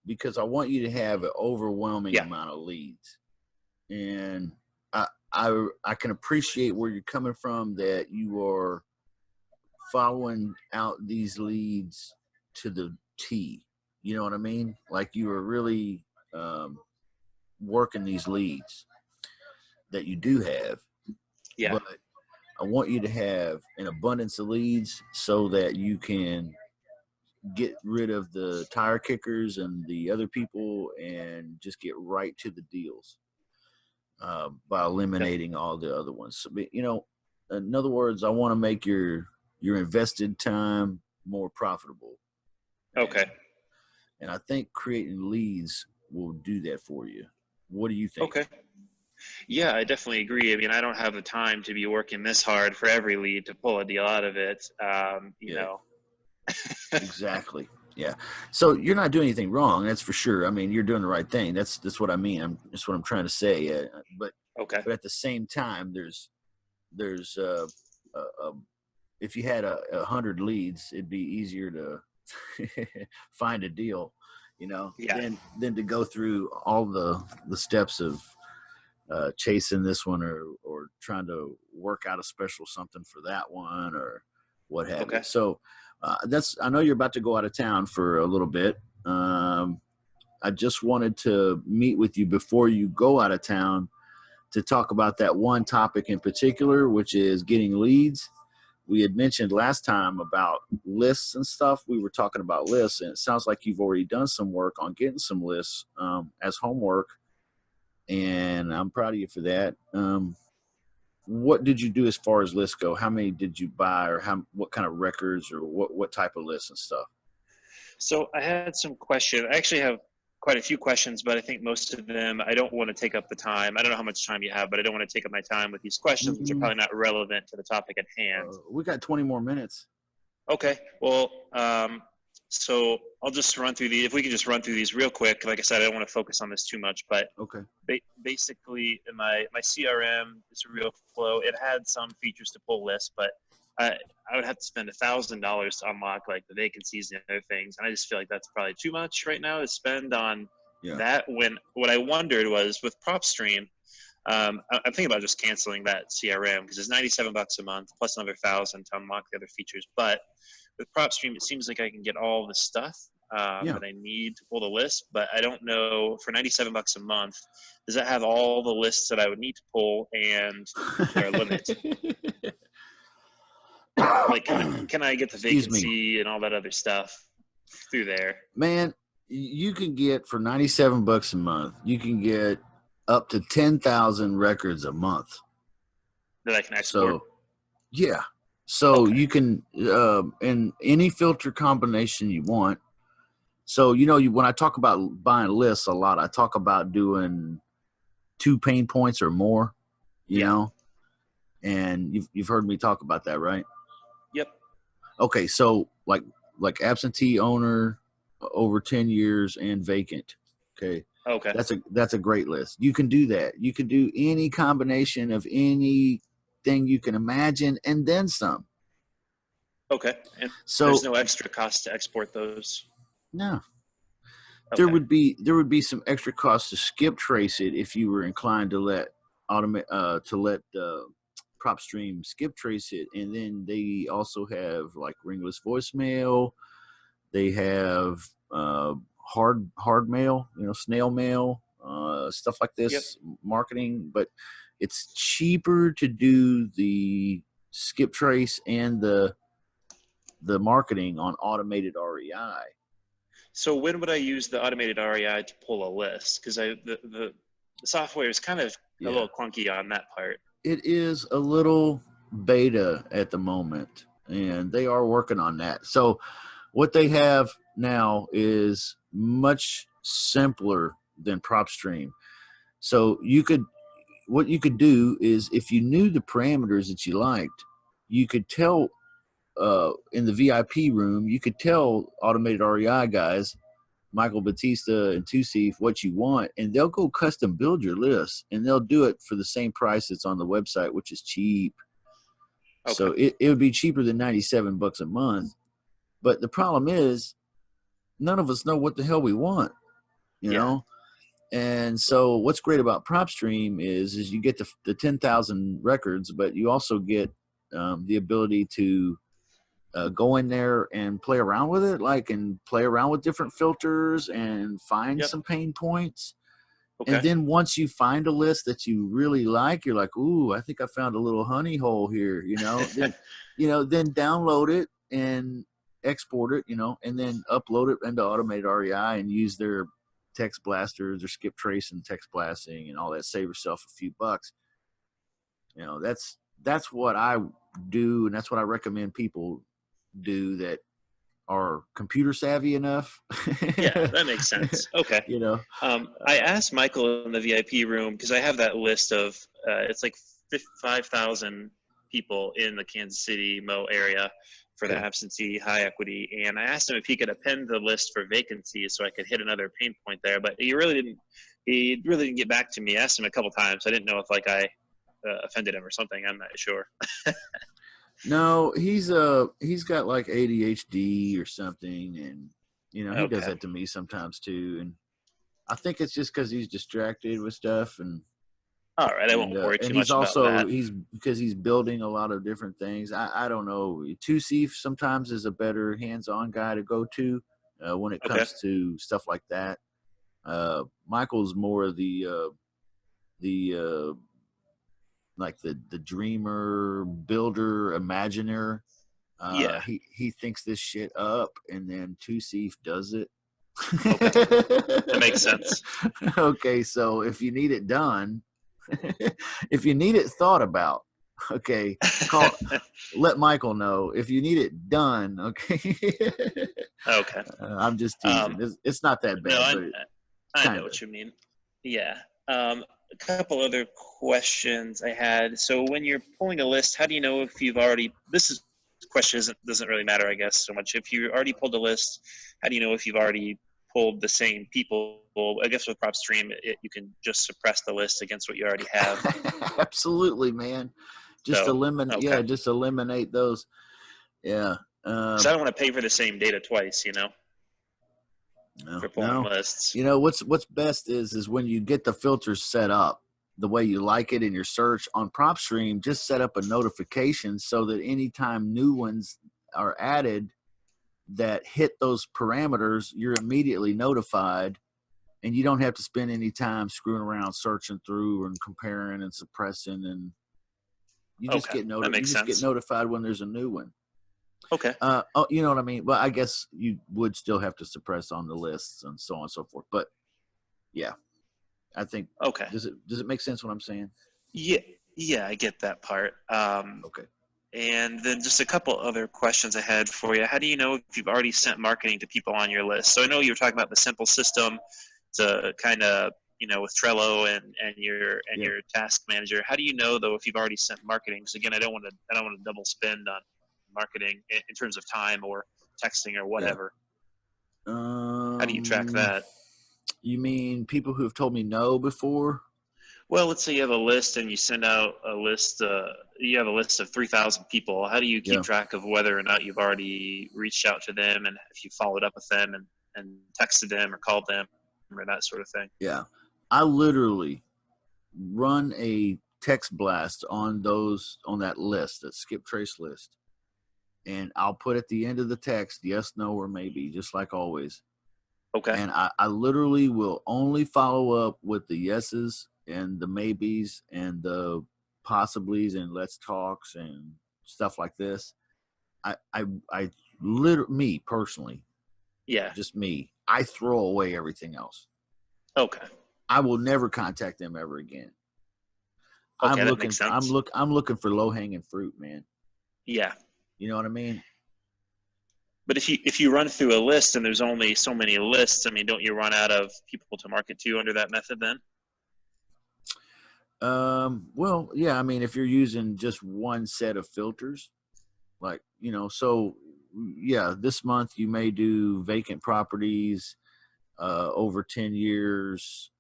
because I want you to have an overwhelming Yeah. amount of leads. And I can appreciate where you're coming from, that you are following out these leads to the T. You know what I mean? Like you are really working these leads that you do have. Yeah. But I want you to have an abundance of leads so that you can get rid of the tire kickers and the other people and just get right to the deals by eliminating all the other ones. So, in other words, I want to make your invested time more profitable. Okay. And I think creating leads will do that for you. What do you think? Okay. Yeah, I definitely agree. I mean, I don't have the time to be working this hard for every lead to pull a deal out of it. Yeah, exactly. Yeah. So you're not doing anything wrong. That's for sure. I mean, you're doing the right thing. That's what I mean. That's what I'm trying to say. But Okay. at the same time, there's if you had 100 leads, it'd be easier to find a deal, Yeah. than to go through all the steps of chasing this one or trying to work out a special something for that one or what have you. Okay. So I know you're about to go out of town for a little bit. I just wanted to meet with you before you go out of town to talk about that one topic in particular, which is getting leads. We had mentioned last time about lists and stuff. We were talking about lists, and it sounds like you've already done some work on getting some lists as homework, and I'm proud of you for that. What did you do as far as lists go? How many did you buy, or what kind of records, or what type of lists and stuff? So I had some questions. I actually have quite a few questions, but I think most of them, I don't want to take up the time. I don't know how much time you have, but I don't want to take up my time with these questions, which are probably not relevant to the topic at hand. We got 20 more minutes. Okay. Well, so I'll just run through these. If we can just run through these real quick. Like I said, I don't want to focus on this too much, but okay. Basically, in my CRM is Real Flow. It had some features to pull lists, but I would have to spend $1,000 to unlock like the vacancies and other things, and I just feel like that's probably too much right now to spend on that. When what I wondered was with Propstream, I'm thinking about just canceling that CRM because it's $97 a month plus another $1,000 to unlock the other features. But with Propstream, it seems like I can get all the stuff that I need to pull the list, but I don't know for $97 a month, does that have all the lists that I would need to pull, and is there a limit? Like, can I get the vacancy and all that other stuff through there? Man, you can get for $97 a month, you can get up to 10,000 records a month that I can export. So you can in any filter combination you want. So when I talk about buying lists a lot, I talk about doing 2 pain points or more. You know, and you've heard me talk about that, right? Yep. Okay, so like absentee owner, over 10 years, and vacant. Okay. That's a great list. You can do that. You can do any combination of anything you can imagine and then some. Okay. And so there's no extra cost to export those? No. Okay. There would be some extra cost to skip trace it if you were inclined to let Propstream skip trace it, and then they also have like ringless voicemail. They have hard mail, snail mail, stuff like this, marketing. But it's cheaper to do the skip trace and the marketing on automated REI. So when would I use the automated REI to pull a list? Because the software is kind of a little clunky on that part. It is a little beta at the moment, and they are working on that. So what they have now is much simpler than Propstream. So what you could do is, if you knew the parameters that you liked, you could tell in the VIP room, you could tell automated REI guys, Michael Batista and Tusif, what you want, and they'll go custom build your list, and they'll do it for the same price that's on the website, which is cheap. Okay. So it would be cheaper than $97 a month. But the problem is, none of us know what the hell we want. you Yeah. know. And so what's great about Propstream is you get the 10,000 records, but you also get the ability to go in there and play around with it, and play around with different filters and find Yep. some pain points. And Okay. then once you find a list that you really like, you're like, ooh, I think I found a little honey hole here, then download it and export it, and then upload it into automated REI and use their text blasters or skip trace and text blasting and all that. Save yourself a few bucks. That's what I do, and that's what I recommend people do that are computer savvy enough. Yeah, that makes sense. Okay. I asked Michael in the VIP room because I have that list of it's like 5,000 people in the Kansas City Mo area for the absentee high equity, and I asked him if he could append the list for vacancies so I could hit another pain point there, but he really didn't get back to me. I asked him a couple times. I didn't know if I offended him or something. I'm not sure. No, he's got like ADHD or something, and he does Okay. that to me sometimes too. And I think it's just because he's distracted with stuff, and All right, I won't worry too he's much about also that. he's because he's building a lot of different things. I don't know. Tusif sometimes is a better hands-on guy to go to when it comes to stuff like that. Michael's more of the like the dreamer, builder, imaginer. Yeah. He thinks this shit up, and then Tusif does it. Okay. That makes sense. Okay, so if you need it done, if you need it thought about, okay, let Michael know. If you need it done, okay. Okay. I'm just teasing. It's not that bad, No, but I know kinda. what you mean. Yeah. A couple other questions I had. So when you're pulling a list, how do you know if you've already? This question doesn't really matter, I guess, so much. If you already pulled a list, how do you know if you've already pulled the same people? I guess with Propstream, you can just suppress the list against what you already have. Absolutely, man. Just So eliminate. okay. Yeah, just eliminate those. Yeah. Because I don't want to pay for the same data twice, for pulling No. lists. What's best is when you get the filters set up the way you like it in your search on PropStream, just set up a notification so that anytime new ones are added that hit those parameters, you're immediately notified, and you don't have to spend any time screwing around searching through and comparing and suppressing, and you just Okay, that makes sense. notified when there's a new one. Okay. You know what I mean? Well, I guess you would still have to suppress on the lists and so on and so forth. But yeah, I think. Okay. Does it make sense what I'm saying? Yeah, I get that part. Okay. And then just a couple other questions I had for you. How do you know if you've already sent marketing to people on your list? So I know you were talking about the simple system to kind of, with Trello and your task manager. How do you know though if you've already sent marketing? Because again, I don't want to double spend on marketing in terms of time or texting or whatever. Yeah. How do you track that? You mean people who have told me no before? Well, let's say you have a list and you send out a list. You have a list of 3,000 people. How do you keep track of whether or not you've already reached out to them and if you followed up with them and texted them or called them or that sort of thing? Yeah. I literally run a text blast on that list, that skip trace list. And I'll put at the end of the text, yes, no, or maybe, just like always. Okay. And I literally will only follow up with the yeses and the maybes and the possiblies and let's talks and stuff like this. I literally, me personally, just me, I throw away everything else. Okay. I will never contact them ever again. Okay, that makes sense. I'm looking for low hanging fruit, man. Yeah. You know what I mean? But if you run through a list and there's only so many lists, I mean, don't you run out of people to market to under that method then? Well, yeah, I mean, if you're using just one set of filters, like, so yeah, this month you may do vacant properties, over 10 years,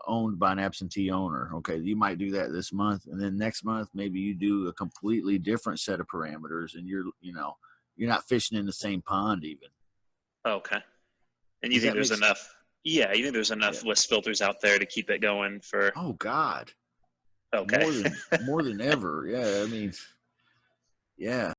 owned by an absentee owner. Okay. You might do that this month. And then next month, maybe you do a completely different set of parameters and you're not fishing in the same pond even. Okay. And you think there's enough? Yeah, you think there's enough Yeah. list filters out there to keep it going for? Oh God, Okay. more than ever. Yeah, I mean, yeah.